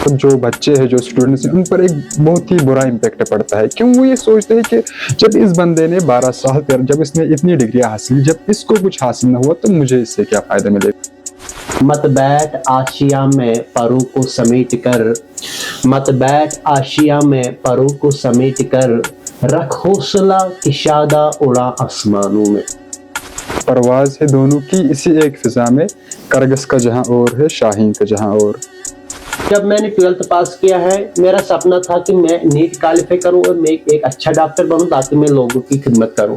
मतलब जो बच्चे हैं, जो स्टूडेंट्स हैं, उन पर एक बहुत ही बुरा इम्पैक्ट पड़ता है। क्यों? वो ये सोचते हैं कि जब इस बंदे ने 12 साल जब इसने इतनी डिग्रियां हासिल, जब इसको कुछ हासिल ना हुआ तो मुझे इससे क्या फायदा मिलेगा। मत बैठ आशिया में परों को समेट कर, मत बैठ आशिया में परों को समेट कर, रख हौसला कि शादा उड़ा आसमानों में। परवाज है दोनों की इसी एक फिजा में, करगस का जहां और है, शाहीन का जहां और। जब मैंने 12th पास किया है, मेरा सपना था कि मैं नीट क्वालिफाई करूं और मैं एक अच्छा डॉक्टर बनूं ताकि मैं लोगों की खिदमत करूं।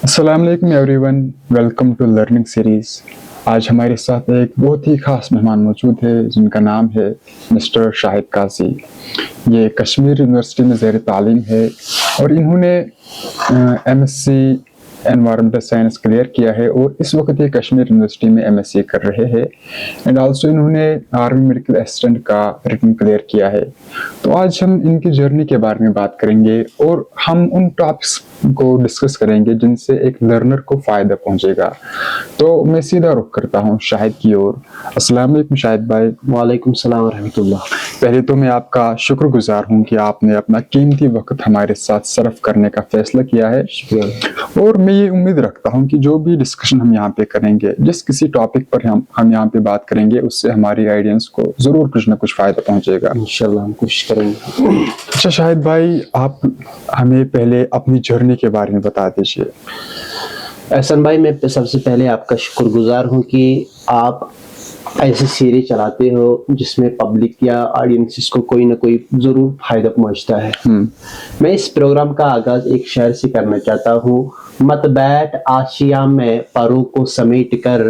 अस्सलाम वालेकुम everyone, welcome to learning series. आज हमारे साथ एक बहुत ही खास मेहमान मौजूद है जिनका नाम है मिस्टर शाहिद काजी। ये कश्मीर यूनिवर्सिटी में ज़ेर तालीम है और इन्होंने MSc एनवायरमेंटल साइंस क्लियर किया है और इस वक्त ये कश्मीर यूनिवर्सिटी में MSc कर रहे हैं एंड आल्सो इन्होंने आर्मी मेडिकल असिस्टेंट का रिटन क्लियर किया है। तो आज हम इनकी जर्नी के बारे में बात करेंगे और हम उन टॉपिक्स को डिस्कस करेंगे जिनसे एक लर्नर को फायदा पहुंचेगा। तो मैं सीधा रुख करता हूं शाहिद की ओर। अस्सलाम वालेकुम शाहिद भाई। वालेकुम सलाम रहमतुल्लाह। पहले तो मैं आपका शुक्रगुजार हूं कि आपने अपना कीमती वक्त हमारे साथ सर्व करने का फैसला किया है। शुक्रिया। और मैं ये उम्मीद रखता हूं कि जो भी डिस्कशन हम यहाँ पे करेंगे, जिस किसी टॉपिक पर हम यहाँ पे बात करेंगे, उससे हमारी ऑडियंस को जरूर कुछ ना कुछ फायदा पहुंचेगा। इंशाल्लाह हम कोशिश करेंगे। अच्छा शाहिद भाई, आप हमें पहले अपनी जर्नी के बारे में बता दीजिए। एहसन भाई, मैं सबसे पहले आपका शुक्रगुजार हूं कि आप ऐसी सीरीज चलाते हो जिसमें पब्लिक या ऑडियंसेस को कोई ना कोई जरूर फायदा पहुंचता है। मैं इस प्रोग्राम का आगाज एक शेर से करना चाहता हूँ। मत बैठ आशिया में परों को समेट कर,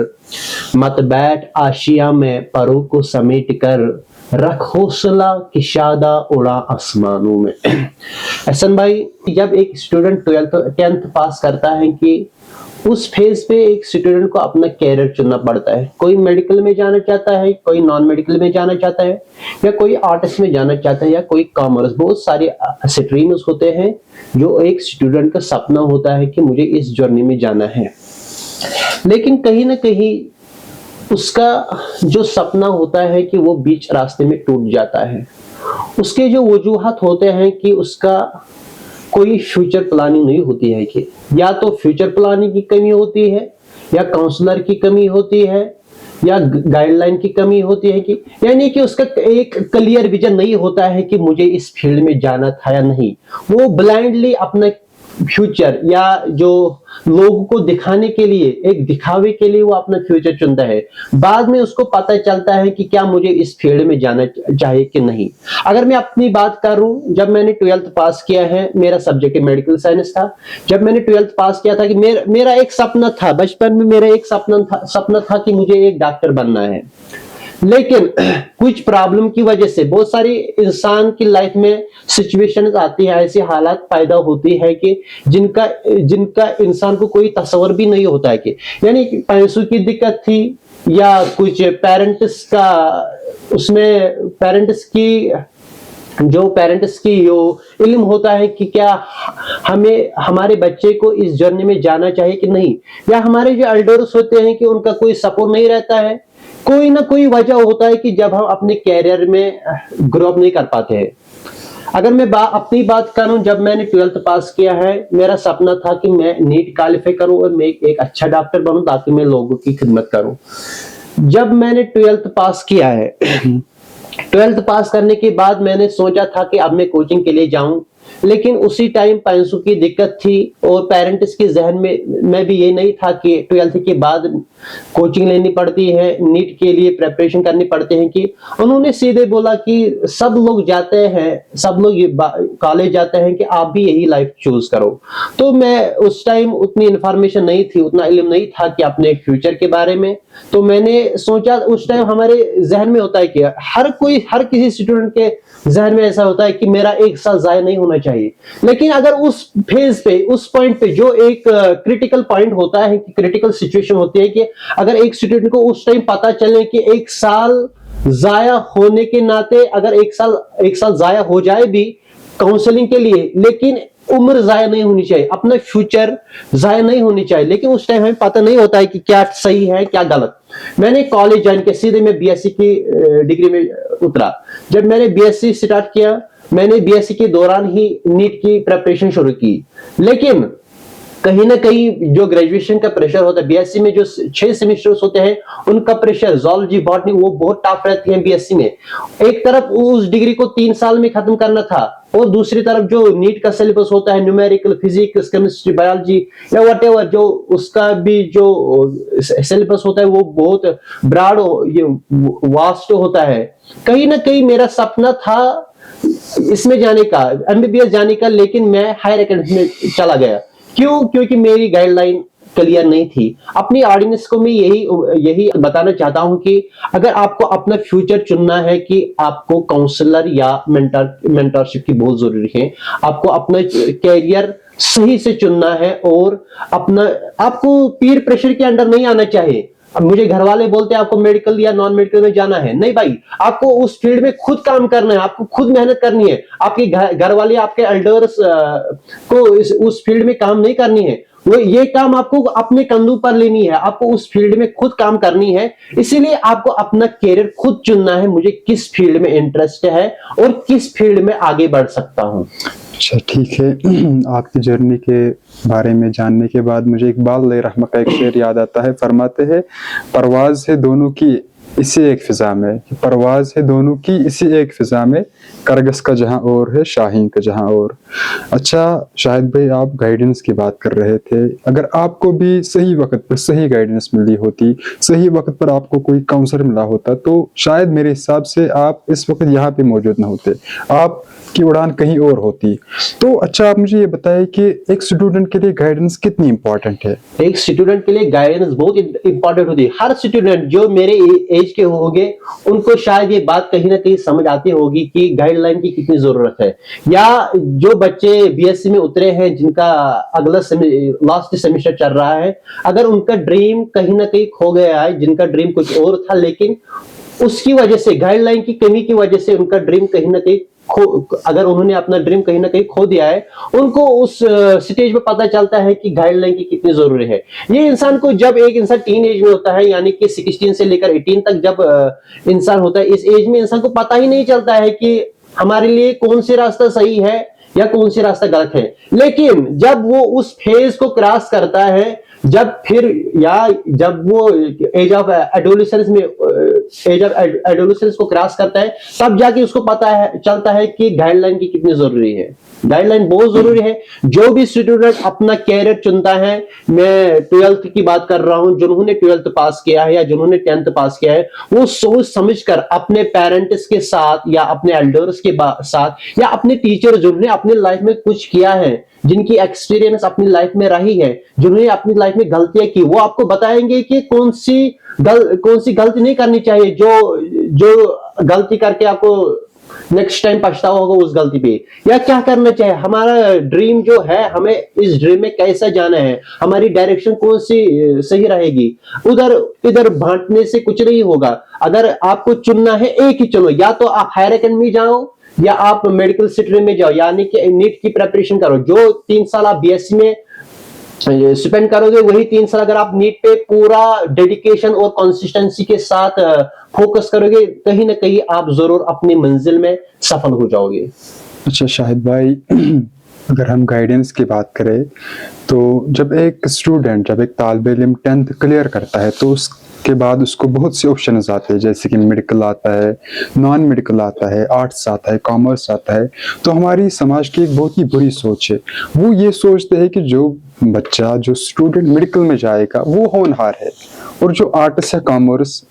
मत बैठ आशिया में परों को समेट कर, रख हौसला कि शादा उड़ा आसमानों में। एहसन भाई, जब एक स्टूडेंट 10th पास करता है कि उस फेज पे एक स्टूडेंट को अपना कैरियर चुनना पड़ता है। कोई मेडिकल में जाना चाहता है, कोई नॉन मेडिकल में जाना चाहता है, या कोई आर्ट्स में जाना चाहता है, या कोई कॉमर्स। बहुत सारे स्ट्रीम्स होते हैं जो एक स्टूडेंट का सपना होता है कि मुझे इस जर्नी में जाना है। लेकिन कहीं ना कहीं उसका जो सपना होता है कि वो बीच रास्ते में टूट जाता है। उसके जो वजूहात होते हैं कि उसका कोई फ्यूचर प्लानिंग नहीं होती है, कि या तो फ्यूचर प्लानिंग की कमी होती है, या काउंसलर की कमी होती है, या गाइडलाइन की कमी होती है, कि यानी कि उसका एक क्लियर विजन नहीं होता है कि मुझे इस फील्ड में जाना था या नहीं। वो ब्लाइंडली अपना फ्यूचर या जो लोगों को दिखाने के लिए, एक दिखावे के लिए वो अपना फ्यूचर चुनता है। बाद में उसको पता चलता है कि क्या मुझे इस फील्ड में जाना चाहिए कि नहीं। अगर मैं अपनी बात करूं, जब मैंने 12th पास किया है, मेरा सब्जेक्ट मेडिकल साइंस था। जब मैंने 12th पास किया था कि मेरा एक सपना था, बचपन में मेरा एक सपना था कि मुझे एक डॉक्टर बनना है। लेकिन कुछ प्रॉब्लम की वजह से बहुत सारी इंसान की लाइफ में सिचुएशंस आती है, ऐसी हालात पैदा होती है कि जिनका इंसान को कोई तस्वर भी नहीं होता है, कि यानी पैसों की दिक्कत थी, या कुछ पेरेंट्स का, उसमें पेरेंट्स की इल्म होता है कि क्या हमें हमारे बच्चे को इस जर्नी में जाना चाहिए कि नहीं, या हमारे जो एल्डर्स होते हैं कि उनका कोई सपोर्ट नहीं रहता है। कोई ना कोई वजह होता है कि जब हम अपने कैरियर में ग्रो अप नहीं कर पाते हैं। अगर मैं अपनी बात करूं, जब मैंने 12th पास किया है, मेरा सपना था कि मैं नीट क्वालिफाई करूं और मैं एक अच्छा डॉक्टर बनूं ताकि मैं लोगों की खिदमत करूं। जब मैंने 12th पास किया है 12th पास करने के बाद मैंने सोचा था कि अब मैं कोचिंग के लिए जाऊं, लेकिन उसी टाइम पैसों की दिक्कत थी और पेरेंट्स के जहन में भी ये नहीं था कि 12th के बाद कोचिंग लेनी पड़ती है, नीट के लिए प्रिपरेशन करनी पड़ती है। कि उन्होंने सीधे बोला कि सब लोग जाते हैं, सब लोग कॉलेज जाते हैं, कि आप भी यही लाइफ चूज करो। तो मैं उस टाइम उतनी इंफॉर्मेशन नहीं थी, उतना इल्म नहीं था कि अपने फ्यूचर के बारे में। तो मैंने सोचा, उस टाइम हमारे जहन में होता है कि हर किसी स्टूडेंट के जहन में ऐसा होता है कि मेरा एक साल जाया नहीं होना चाहिए। लेकिन अगर उस फेज पे, उस पॉइंट पे, जो एक क्रिटिकल पॉइंट होता है, कि क्रिटिकल सिचुएशन होती है, कि अगर एक स्टूडेंट को उस टाइम पता चले कि एक साल जाया होने के नाते, अगर एक साल जाया हो जाए भी काउंसलिंग के लिए, लेकिन उम्र जाया नहीं होनी चाहिए, अपना फ्यूचर जाया नहीं होनी चाहिए। लेकिन उस टाइम हमें पता नहीं होता है कि क्या सही है क्या गलत। मैंने कॉलेज ज्वाइन किया, सीधे मैं बीएससी की डिग्री में उतरा। जब मैंने बीएससी स्टार्ट किया, मैंने बीएससी के दौरान ही नीट की प्रिपरेशन शुरू की। लेकिन कहीं ना कहीं जो ग्रेजुएशन का प्रेशर होता है, बीएससी में जो 6 सेमेस्टर्स होते हैं उनका प्रेशर, जूलॉजी बॉटनी वो बहुत टफ रहती है बीएससी में। एक तरफ उस डिग्री को 3 साल में खत्म करना था, और दूसरी तरफ जो नीट का सिलेबस होता है, न्यूमेरिकल, फिजिक्स, केमिस्ट्री, बायोलॉजी या व्हाटएवर, जो उसका भी जो सिलेबस होता है वो बहुत ब्रॉड, ये वास्ट होता है। कहीं ना कहीं मेरा सपना था इसमें जाने का, एमबीबीएस जाने का, लेकिन मैं हायर एकेडमी में चला गया। क्यों? क्योंकि मेरी गाइडलाइन क्लियर नहीं थी। अपनी ऑडियंस को मैं यही बताना चाहता हूं कि अगर आपको अपना फ्यूचर चुनना है कि आपको काउंसलर या मेंटरशिप की बहुत जरूरी है। आपको अपना कैरियर सही से चुनना है, और आपको पीर प्रेशर के अंडर नहीं आना चाहिए। अब मुझे घर वाले बोलते हैं आपको मेडिकल या नॉन मेडिकल में जाना है, नहीं भाई, आपको उस फील्ड में खुद काम करना है, आपको खुद मेहनत करनी है। आपके घर वाले, आपके एल्डर्स को उस फील्ड में काम नहीं करनी है, वो ये काम आपको अपने कंधों पर लेनी है, आपको उस फील्ड में खुद काम करनी है। इसीलिए आपको अपना कैरियर खुद चुनना है, मुझे किस फील्ड में इंटरेस्ट है और किस फील्ड में आगे बढ़ सकता हूं। अच्छा, ठीक है। आपकी जर्नी के बारे में जानने के बाद मुझे इकबाल रहमा का एक शेर याद आता है। फरमाते हैं, परवाज है दोनों की इसी एक फिजा में, परवाज है दोनों की इसी एक फिजा में, करगस का जहां और है, शाहीन का जहां और। अच्छा शाहिद भाई, आप गाइडेंस की बात कर रहे थे। अगर आपको भी सही वक्त पर सही गाइडेंस मिली होती, सही वक्त पर आपको कोई काउंसलर मिला होता, तो शायद मेरे हिसाब से आप इस वक्त यहाँ पे मौजूद ना होते, आपकी उड़ान कहीं और होती। तो अच्छा, आप मुझे ये बताएं कि एक स्टूडेंट के लिए गाइडेंस कितनी इंपॉर्टेंट है? एक स्टूडेंट के लिए गाइडेंस बहुत इंपॉर्टेंट होती है। हर स्टूडेंट जो मेरे एज के होंगे उनको शायद ये बात कहीं ना कहीं समझ आती होगी कि गाइडलाइन की कितनी जरूरत है। या जो बच्चे बीएससी में उतरे हैं, जिनका अगला लास्ट सेमेस्टर चल रहा है, अगर उनका ड्रीम कहीं ना कहीं खो गया है, जिनका ड्रीम कुछ और था, लेकिन उसकी वजह से, गाइडलाइन की कमी की वजह से उनका ड्रीम कहीं ना कहीं अगर उन्होंने अपना ड्रीम कहीं ना कहीं खो दिया है, उनको उस स्टेज पे पता चलता है कि गाइडलाइन की कितनी जरूरी है। ये इंसान को, जब एक इंसान टीन एज में होता है, यानी कि 16 से लेकर 18 तक जब इंसान होता है, इस एज में इंसान को पता ही नहीं चलता है कि हमारे लिए कौन सी रास्ता सही है या कौन सी रास्ता गलत है। लेकिन जब वो उस फेज को क्रॉस करता है, जब वो एज ऑफ एडोलेसेंस को क्रॉस करता है, तब जाके उसको चलता है कि गाइडलाइन की कितनी जरूरी है। गाइडलाइन बहुत जरूरी है। जो भी स्टूडेंट अपना कैरियर चुनता है, मैं 12th की बात कर रहा हूं, जिन्होंने 12th पास किया है या जिन्होंने 10th पास किया है, वो सोच समझकर अपने पेरेंट्स के साथ या अपने एल्डर्स के साथ या अपने टीचर जिन्होंने अपनी लाइफ में कुछ किया है, जिनकी एक्सपीरियंस अपनी लाइफ में रही है, जिन्होंने अपनी लाइफ में गलतियां की, वो आपको बताएंगे कि कौन सी गलती नहीं करनी चाहिए, जो गलती करके आपको नेक्स्ट टाइम पछतावा होगा उस गलती पे, या क्या करना चाहिए। हमारा ड्रीम जो है, हमें इस ड्रीम में कैसा जाना है, हमारी डायरेक्शन कौन सी सही रहेगी। उधर इधर बांटने से कुछ नहीं होगा। अगर आपको चुनना है, एक ही चुनो, या तो आप हायर एकेडमी जाओ या आप मेडिकल स्ट्रीम में जाओ, यानी कि नीट की प्रिपरेशन करो। जो 3 साल आप बीएससी में स्पेंड करोगे, वही 3 साल अगर आप नीट पे पूरा डेडिकेशन और कंसिस्टेंसी के साथ फोकस करोगे, कहीं ना कहीं आप जरूर अपनी मंजिल में सफल हो जाओगे। अच्छा शाहिद भाई, अगर हम गाइडेंस की बात करें, तो जब एक तालिब इल्म 10th क्लियर करता है, तो उसके बाद उसको बहुत से ऑप्शंस आते हैं, जैसे कि मेडिकल आता है, नॉन मेडिकल आता है, आर्ट्स आता है, कॉमर्स आता है। तो हमारी समाज की एक बहुत ही बुरी सोच है, वो ये सोचते हैं कि जो बच्चा, जो स्टूडेंट मेडिकल में जाएगा वो होनहार है, और जो आर्ट्स या कॉमर्स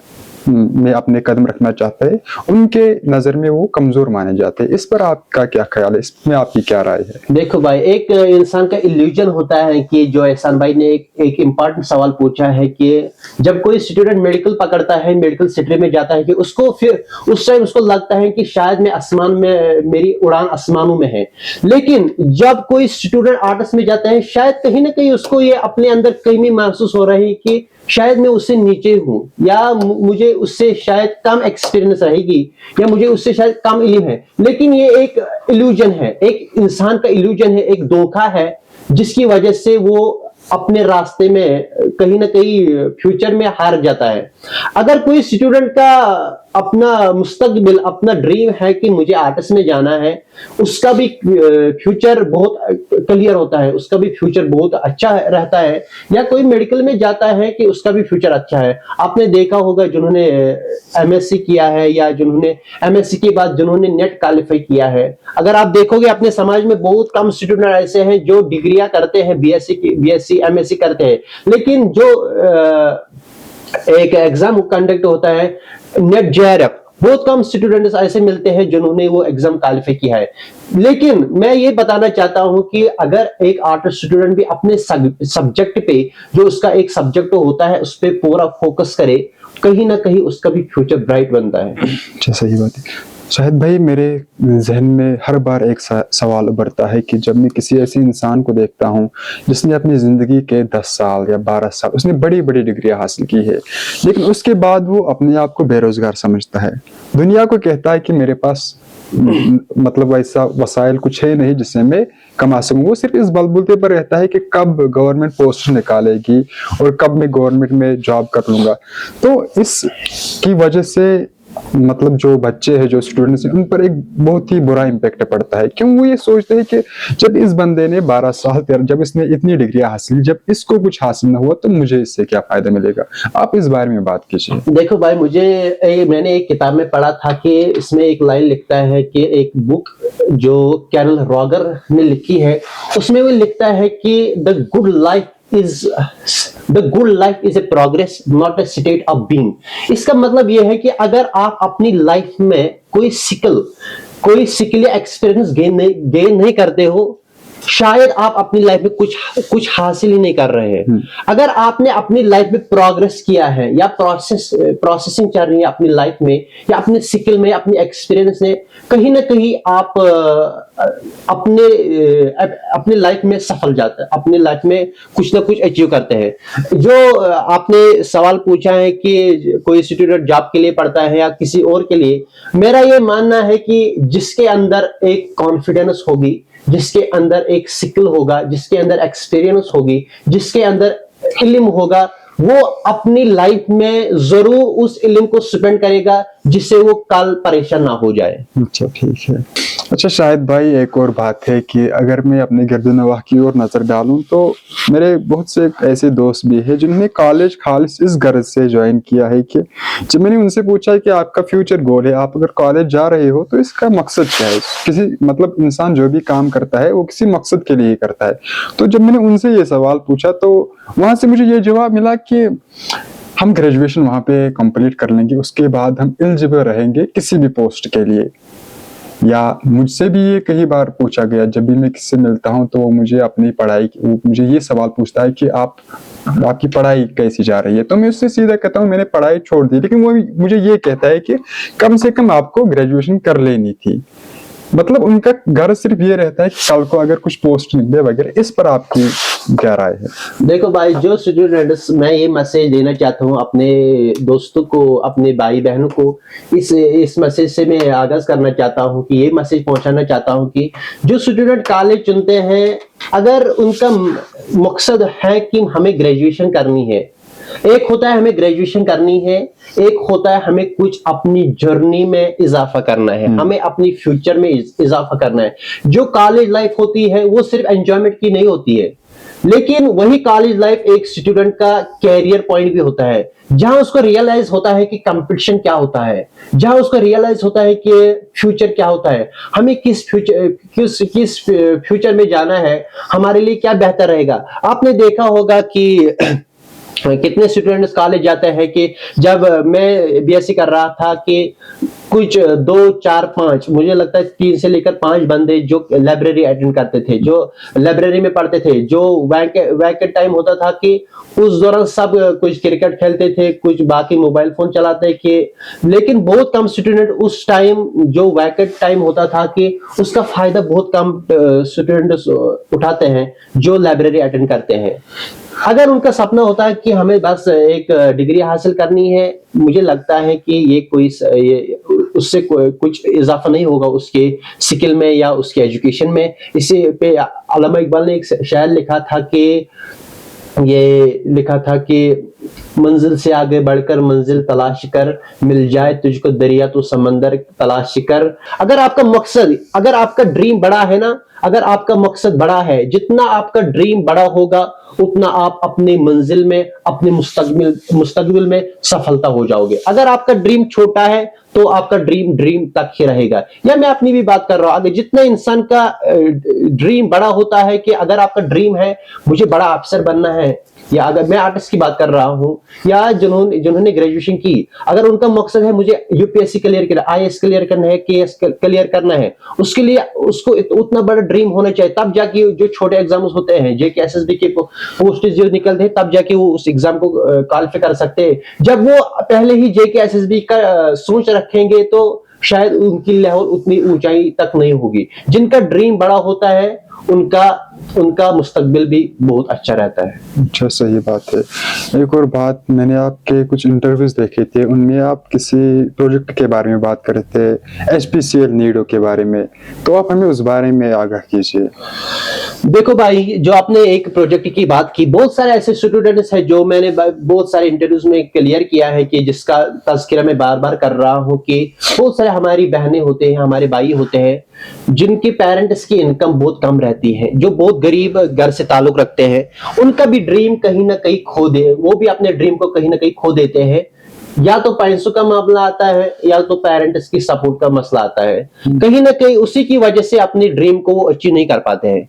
में अपने कदम रखना चाहते हैं, उनके नजर में वो कमजोर माने जाते हैं। इस पर आपका क्या ख्याल है, इसमें आपकी क्या राय है? देखो भाई, एक इंसान का इल्यूजन होता है कि जो एहसान भाई ने एक इम्पोर्टेंट सवाल पूछा है कि जब कोई स्टूडेंट मेडिकल पकड़ता है, मेडिकल स्ट्रीम में जाता है, कि उसको फिर उस टाइम उसको लगता है कि शायद मैं आसमान में, मेरी उड़ान आसमानों में है। लेकिन जब कोई स्टूडेंट आर्ट्स में जाता है, शायद कहीं ना कहीं उसको ये अपने अंदर कमी महसूस हो रही है कि शायद मैं उससे नीचे हूँ, या मुझे उससे शायद कम एक्सपीरियंस रहेगी, या मुझे उससे शायद कम इल्म है, लेकिन ये एक इल्यूजन है, एक इंसान का इल्यूजन है, एक धोखा है, जिसकी वजह से वो अपने रास्ते में कहीं ना कहीं फ्यूचर में हार जाता है। अगर कोई स्टूडेंट का अपना मुस्तकबिल, अपना ड्रीम है कि मुझे आर्ट्स में जाना है, उसका भी फ्यूचर बहुत क्लियर होता है, उसका भी फ्यूचर बहुत अच्छा रहता है, या कोई मेडिकल में जाता है कि उसका भी फ्यूचर अच्छा है। आपने देखा होगा जिन्होंने एमएससी किया है, या जिन्होंने एमएससी के बाद जिन्होंने नेट क्वालिफाई किया है, अगर आप देखोगे अपने समाज में बहुत कम स्टूडेंट ऐसे हैं जो डिग्रियां करते हैं, बीएससी एमएससी करते हैं, लेकिन जो एक एग्जाम कंडक्ट होता है नेट जेआरएफ, बहुत कम स्टूडेंट्स ऐसे मिलते हैं जिन्होंने वो एग्जाम क्वालिफाई किया है। लेकिन मैं ये बताना चाहता हूं कि अगर एक आर्ट स्टूडेंट भी अपने सब्जेक्ट पे, जो उसका एक सब्जेक्ट होता है, उस पर पूरा फोकस करे, कहीं ना कहीं उसका भी फ्यूचर ब्राइट बनता है। अच्छा, सही बात है। शाहिद भाई, मेरे जहन में हर बार एक सवाल उभरता है कि जब मैं किसी ऐसे इंसान को देखता हूँ जिसने अपनी ज़िंदगी के 10 साल या 12 साल उसने बड़ी बड़ी डिग्रियां हासिल की है, लेकिन उसके बाद वो अपने आप को बेरोजगार समझता है, दुनिया को कहता है कि मेरे पास मतलब वैसा वसाइल कुछ है नहीं जिससे मैं कमा सकूं। वो सिर्फ इस बलबूते पर रहता है कि कब गवर्नमेंट पोस्ट निकालेगी और कब मैं गवर्नमेंट में जॉब कर लूंगा। तो इस की वजह से मतलब जो बच्चे हैं, जो स्टूडेंट्स हैं, उन पर एक बहुत ही बुरा इम्पैक्ट पड़ता है। क्यों? वो ये सोचते हैं कि जब इस बंदे ने 12 साल जब इसने इतनी डिग्रियां हासिल, जब इसको कुछ हासिल ना हुआ तो मुझे इससे क्या फायदा मिलेगा। आप इस बारे में बात कीजिए। देखो भाई, मैंने एक किताब में पढ़ा था कि इसमें एक लाइन लिखता है कि एक बुक जो कैरल रॉगर ने लिखी है, उसमें वो लिखता है कि the good life is a progress, not a state of being. इसका मतलब यह है कि अगर आप अपनी लाइफ में कोई स्किल या एक्सपीरियंस गेन नहीं करते हो, शायद आप अपनी लाइफ में कुछ हासिल ही नहीं कर रहे हैं। अगर आपने अपनी लाइफ में प्रोग्रेस किया है, या प्रोसेसिंग चल रही है अपनी लाइफ में, या अपने स्किल में, अपने एक्सपीरियंस में, कहीं ना कहीं आप अपने लाइफ में सफल जाते हैं, अपने लाइफ में कुछ ना कुछ अचीव करते हैं। जो आपने सवाल पूछा है कि कोई स्टूडेंट जॉब के लिए पढ़ता है या किसी और के लिए, मेरा ये मानना है कि जिसके अंदर एक कॉन्फिडेंस होगी, जिसके अंदर एक स्किल होगा, जिसके अंदर एक्सपीरियंस होगी, जिसके अंदर इल्म होगा, वो अपनी लाइफ में जरूर उस इल्म को स्पेंड करेगा जिससे वो कल परेशान ना हो जाए। अच्छा, ठीक है। अच्छा शाहिद भाई, एक और बात है कि अगर मैं अपने गिरदनवाह की ओर नजर डालूं तो मेरे बहुत से ऐसे दोस्त भी हैं जिन्होंने कॉलेज खालिस इस गर्ज से ज्वाइन किया है कि जब मैंने उनसे पूछा कि आपका फ्यूचर गोल है, आप अगर कॉलेज जा रहे हो तो इसका मकसद क्या है। किसी मतलब इंसान जो भी काम करता है वो किसी मकसद के लिए ही करता है। तो जब मैंने उनसे ये सवाल पूछा तो वहां से मुझे ये जवाब मिला कि हम ग्रेजुएशन वहां पे कंप्लीट कर लेंगे, उसके बाद हम एलिजिबल रहेंगे किसी भी पोस्ट के लिए। या मुझसे भी ये कई बार पूछा गया, जब भी मैं किससे मिलता हूं तो वो मुझे अपनी पढ़ाई, वो मुझे ये सवाल पूछता है कि आपकी पढ़ाई कैसी जा रही है। तो मैं उससे सीधा कहता हूँ मैंने पढ़ाई छोड़ दी, लेकिन वो मुझे ये कहता है कि कम से कम आपको ग्रेजुएशन कर लेनी थी। मतलब उनका घर सिर्फ ये रहता है कि कल को अगर कुछ पोस्ट निकले वगैरह। इस पर आपकी क्या राय है? देखो भाई, जो स्टूडेंट्स, मैं ये मैसेज देना चाहता हूँ अपने दोस्तों को, अपने भाई बहनों को, इस मैसेज से मैं आगाज करना चाहता हूँ कि ये मैसेज पहुंचाना चाहता हूँ कि जो स्टूडेंट कॉलेज चुनते हैं, अगर उनका मकसद है कि हमें ग्रेजुएशन करनी है, एक होता है हमें ग्रेजुएशन करनी है, एक होता है हमें कुछ अपनी जर्नी में इजाफा करना है, हमें अपनी फ्यूचर में इजाफा करना है। जो कॉलेज लाइफ होती है वो सिर्फ एंजॉयमेंट की नहीं होती है, लेकिन वही कॉलेज लाइफ एक स्टूडेंट का कैरियर पॉइंट भी होता है, जहां उसको रियलाइज होता है कि कंपटीशन क्या होता है, जहां उसको रियलाइज होता है कि फ्यूचर क्या होता है, हमें किस फ्यूचर में जाना है, हमारे लिए क्या बेहतर रहेगा। आपने देखा होगा कि कितने स्टूडेंट्स कॉलेज जाते हैं कि जब मैं बीएससी कर रहा था कि कुछ 2, 4, 5, मुझे लगता है 3 से लेकर 5 बंदे जो लाइब्रेरी अटेंड करते थे, जो लाइब्रेरी में पढ़ते थे, जो वैकेंट टाइम होता था कि उस दौरान सब कुछ क्रिकेट खेलते थे, कुछ बाकी मोबाइल फोन चलाते थे। लेकिन बहुत कम स्टूडेंट उस टाइम जो वैकेंट टाइम होता था कि उसका फायदा बहुत कम स्टूडेंट्स उठाते हैं जो लाइब्रेरी अटेंड करते हैं। अगर उनका सपना होता है कि हमें बस एक डिग्री हासिल करनी है, मुझे लगता है कि ये उससे कुछ इजाफा नहीं होगा उसके स्किल में या उसके एजुकेशन में। इसी पे अल्लामा इकबाल ने एक शायर लिखा था कि मंजिल से आगे बढ़कर मंजिल तलाश कर, मिल जाए तुझको दरिया तो समंदर तलाश कर। अगर आपका ड्रीम बड़ा है ना, अगर आपका मकसद बड़ा है, जितना आपका ड्रीम बड़ा होगा उतना आप अपनी मंजिल में, अपने मुस्तकबिल में सफलता हो जाओगे। अगर आपका ड्रीम छोटा है तो आपका ड्रीम तक ही रहेगा। या मैं अपनी भी बात कर रहा हूं, अगर जितना इंसान का ड्रीम बड़ा होता है, कि अगर आपका ड्रीम है मुझे बड़ा अफसर बनना है, या अगर मैं आर्टिस्ट की बात कर रहा हूं, या जिन्होंने ग्रेजुएशन की, अगर उनका मकसद है मुझे यूपीएससी क्लियर करना, आईएएस क्लियर करना है, केएस क्लियर करना है, उसके लिए उसको उतना बड़ा ड्रीम होना चाहिए। तब जाके जो छोटे एग्जाम्स होते हैं, जेके एसएसबी के पोस्ट जो निकलते हैं, तब जाके वो उस एग्जाम को क्वालिफाई कर सकते हैं। जब वो पहले ही जेके एसएसबी का सोच रखेंगे तो शायद उनकी लेवल उतनी ऊंचाई तक नहीं होगी। जिनका ड्रीम बड़ा होता है उनका मुस्तकबिल भी बहुत अच्छा रहता है। अच्छा, सही बात है। एक और बात, मैंने आपके कुछ इंटरव्यूज देखे थे, उनमें आप किसी प्रोजेक्ट के बारे में बात कर रहे थे, एचपीसीएल नीडो के बारे में, तो आप हमें उस बारे में आगाह कीजिए। देखो भाई, जो आपने एक प्रोजेक्ट की बात की, बहुत सारे ऐसे स्टूडेंट्स हैं जो मैंने बहुत सारे इंटरव्यूज में क्लियर किया है, कि जिसका तज़किरा मैं बार बार कर रहा हूं, कि बहुत सारे हमारी बहनें होते हैं, हमारे भाई होते हैं, जिनकी पेरेंट्स की इनकम बहुत कम रहती है, जो बहुत गरीब घर से ताल्लुक रखते हैं। उनका भी ड्रीम कहीं ना कहीं वो भी अपने ड्रीम को कहीं ना कहीं खो देते हैं। या तो पैसों का मामला आता है, या तो पेरेंट्स की सपोर्ट का मसला आता है। कहीं ना कहीं उसी की वजह से अपनी ड्रीम को वो अचीव नहीं कर पाते हैं।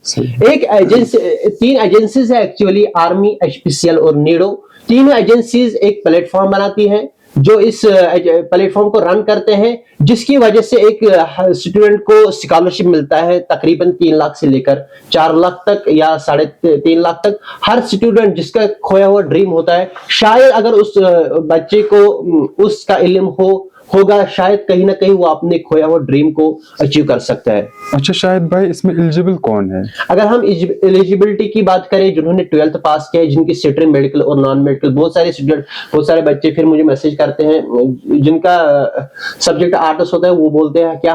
तीन एजेंसीज है एक्चुअली, आर्मी, एचपीसीएल और नीडो। तीनों एजेंसीज एक प्लेटफॉर्म बनाती है, जो इस प्लेटफॉर्म को रन करते हैं, जिसकी वजह से एक स्टूडेंट को स्कॉलरशिप मिलता है तकरीबन 3 लाख से लेकर 4 लाख तक, या 3.5 लाख तक। हर स्टूडेंट जिसका खोया हुआ ड्रीम होता है, शायद अगर उस बच्चे को उसका इल्म होगा, शायद कहीं ना कहीं वो अपने खोया हुआ ड्रीम को अचीव कर सकता है। अच्छा शाहिद भाई, इसमें एलिजिबल कौन है? अगर हम एलिजिबिलिटी की बात करें, जिन्होंने 12th पास किया है, जिनकी स्ट्रीम मेडिकल और नॉन मेडिकल, बहुत सारे स्टूडेंट, बहुत सारे बच्चे फिर मुझे मैसेज करते हैं, जिनका सब्जेक्ट आर्ट्स होता है, वो बोलते हैं क्या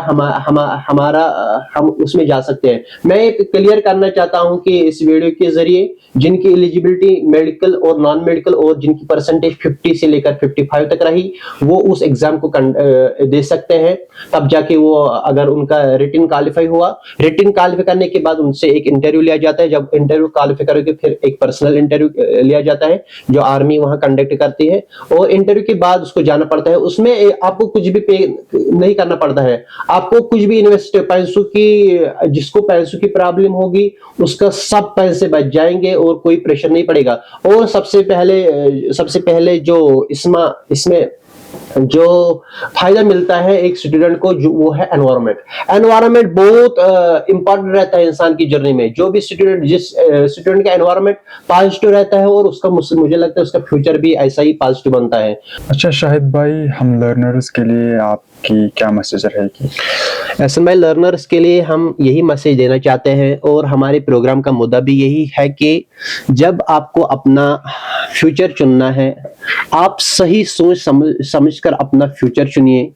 हम उसमें जा सकते हैं। मैं एक क्लियर करना चाहता हूं कि इस वीडियो के जरिए जिनकी एलिजिबिलिटी मेडिकल और नॉन मेडिकल, और जिनकी परसेंटेज 50 से लेकर 55 तक रही, वो उस एग्जाम को दे सकते हैं। तब जाके वो, अगर उनका रिटन क्वालिफाई हुआ, रिटन क्वालिफाई करने के बाद उनसे एक इंटरव्यू लिया जाता है। जब इंटरव्यू क्वालिफाई करके फिर एक पर्सनल इंटरव्यू लिया जाता है, जो आर्मी वहां कंडक्ट करती है, और इंटरव्यू के बाद उसको जाना पड़ता है। उसमें आपको कुछ भी पे नहीं करना पड़ता है, आपको कुछ भी इन्वेस्ट, जिसको पैसों की प्रॉब्लम होगी उसका सब पैसे बच जाएंगे और कोई प्रेशर नहीं पड़ेगा। और सबसे पहले जो इसमें जो फायदा मिलता है एक स्टूडेंट को, जो वो है एनवायरनमेंट बहुत इंपॉर्टेंट रहता है इंसान की जर्नी में। जो भी जिस स्टूडेंट का एनवायरनमेंट पॉजिटिव रहता है, और उसका, मुझे लगता है उसका फ्यूचर भी ऐसा ही पॉजिटिव बनता है। अच्छा शाहिद भाई, हम लर्नर्स के लिए आपकी क्या मैसेज रहेगी? एहसन भाई, लर्नर्स के लिए हम यही मैसेज देना चाहते हैं, और हमारे प्रोग्राम का मुद्दा भी यही है कि जब आपको अपना फ्यूचर चुनना है, आप सही सोच समझ कर अपना फ्यूचर चुनिए।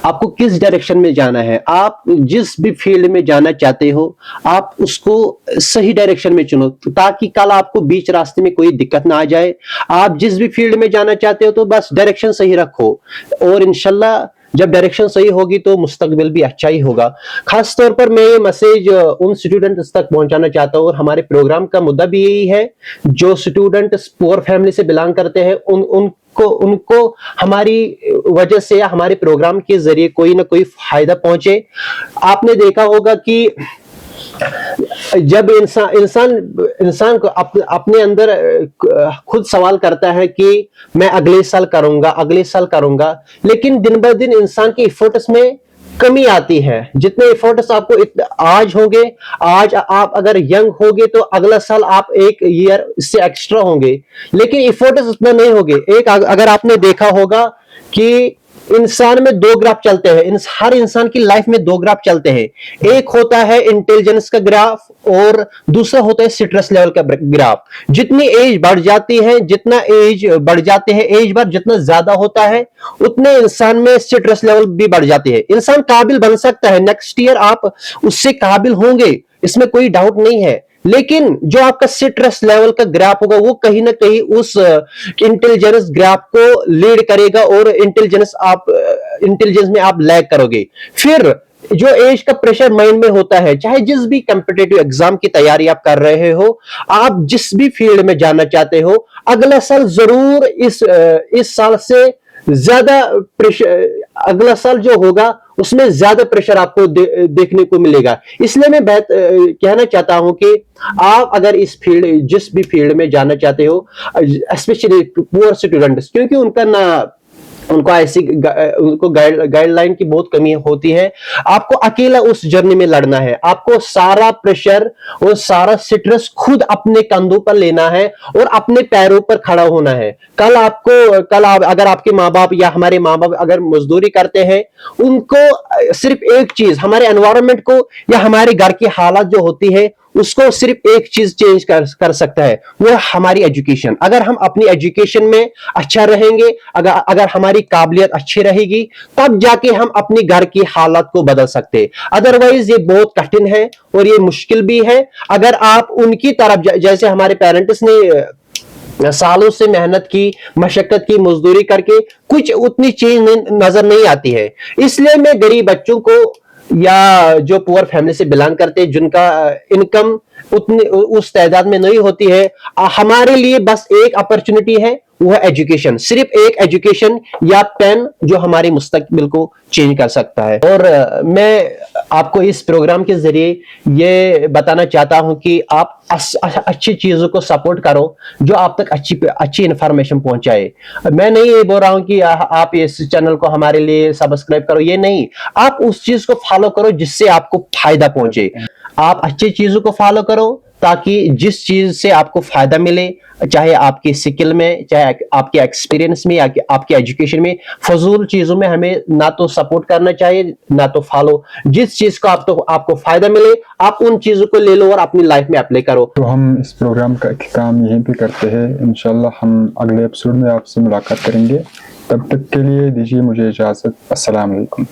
आपको किस डायरेक्शन में जाना है, आप जिस भी फील्ड में जाना चाहते हो, आप उसको सही डायरेक्शन में चुनो, ताकि कल आपको बीच रास्ते में कोई दिक्कत ना आ जाए। आप जिस भी फील्ड में जाना चाहते हो तो बस डायरेक्शन सही रखो, और इंशाल्लाह जब डायरेक्शन सही होगी तो मुस्तकबिल भी अच्छा ही होगा। खास तौर पर मैं ये मैसेज उन स्टूडेंट्स तक पहुंचाना चाहता हूँ, और हमारे प्रोग्राम का मुद्दा भी यही है, जो स्टूडेंट पुअर फैमिली से बिलोंग करते हैं, उनको हमारी वजह से या हमारे प्रोग्राम के जरिए कोई ना कोई फायदा पहुंचे। आपने देखा होगा कि जब इंसान को अपने अंदर खुद सवाल करता है कि मैं अगले साल करूंगा, लेकिन दिन ब दिन इंसान के एफर्ट्स में कमी आती है। जितने एफर्ट्स आपको आज होंगे, आज आप अगर यंग होंगे तो अगला साल आप 1 ईयर इससे एक्स्ट्रा होंगे, लेकिन एफर्ट्स उतना नहीं होंगे। अगर आपने देखा होगा कि इंसान में दो ग्राफ चलते हैं, हर इंसान की लाइफ में दो ग्राफ चलते हैं। एक होता है इंटेलिजेंस का ग्राफ और दूसरा होता है स्ट्रेस लेवल का ग्राफ। जितनी एज बढ़ जाती है, जितना एज बढ़ जाते हैं, एज बार जितना ज्यादा होता है, उतने इंसान में स्ट्रेस लेवल भी बढ़ जाती है। इंसान काबिल बन सकता है, नेक्स्ट ईयर आप उससे काबिल होंगे, इसमें कोई डाउट नहीं है, लेकिन जो आपका स्ट्रेस लेवल का ग्राफ होगा वो कहीं ना कहीं उस इंटेलिजेंस ग्राफ को लीड करेगा और इंटेलिजेंस में आप लैग करोगे। फिर जो एज का प्रेशर माइंड में होता है, चाहे जिस भी कॉम्पिटिटिव एग्जाम की तैयारी आप कर रहे हो, आप जिस भी फील्ड में जाना चाहते हो, अगला साल जरूर इस साल से ज्यादा प्रेशर, अगला साल जो होगा उसमें ज्यादा प्रेशर आपको देखने को मिलेगा। इसलिए मैं कहना चाहता हूं कि आप अगर इस फील्ड, जिस भी फील्ड में जाना चाहते हो, स्पेशली पुअर स्टूडेंट्स, क्योंकि उनको गाइडलाइन की बहुत कमी होती है। आपको अकेला उस जर्नी में लड़ना है, आपको सारा प्रेशर और सारा स्ट्रेस खुद अपने कंधों पर लेना है और अपने पैरों पर खड़ा होना है। अगर आपके माँ बाप या हमारे माँ बाप अगर मजदूरी करते हैं, उनको सिर्फ एक चीज, हमारे एनवायरनमेंट को या हमारे घर की हालत जो होती है उसको सिर्फ एक चीज चेंज कर सकता है, वो हमारी एजुकेशन। अगर हम अपनी एजुकेशन में अच्छा रहेंगे, अगर हमारी काबिलियत अच्छी रहेगी, तब जाके हम अपनी घर की हालत को बदल सकते हैं। अदरवाइज ये बहुत कठिन है और ये मुश्किल भी है। अगर आप उनकी तरफ, जैसे हमारे पेरेंट्स ने सालों से मेहनत की, मशक्कत की, मजदूरी करके कुछ उतनी चीज नजर नहीं आती है। इसलिए मैं गरीब बच्चों को या जो पुअर फैमिली से बिलोंग करते हैं, जिनका इनकम उतनी उस तादाद में नहीं होती है, हमारे लिए बस एक अपॉर्चुनिटी है, वो है एजुकेशन। सिर्फ एक एजुकेशन या पेन जो हमारी मुस्तकबिल को चेंज कर सकता है। और मैं आपको इस प्रोग्राम के जरिए ये बताना चाहता हूं कि आप अच्छी चीजों को सपोर्ट करो जो आप तक अच्छी इंफॉर्मेशन पहुंचाए। मैं नहीं ये बोल रहा हूं कि आप इस चैनल को हमारे लिए सब्सक्राइब करो, ये नहीं, आप उस चीज को फॉलो करो जिससे आपको फायदा पहुंचे। आप अच्छी चीजों को फॉलो करो ताकि जिस चीज से आपको फायदा मिले, चाहे आपकी स्किल में, चाहे आपके एक्सपीरियंस में या आपके एजुकेशन में, फजूल चीजों में हमें ना तो सपोर्ट करना चाहिए ना तो फॉलो। जिस चीज का आपको फायदा मिले, आप उन चीजों को ले लो और अपनी लाइफ में अप्लाई करो। तो हम इस प्रोग्राम का काम यहीं पे करते हैं। इंशाल्लाह हम अगले एपिसोड में आपसे मुलाकात करेंगे। तब तक के लिए दीजिए मुझे इजाजत। अस्सलाम वालेकुम।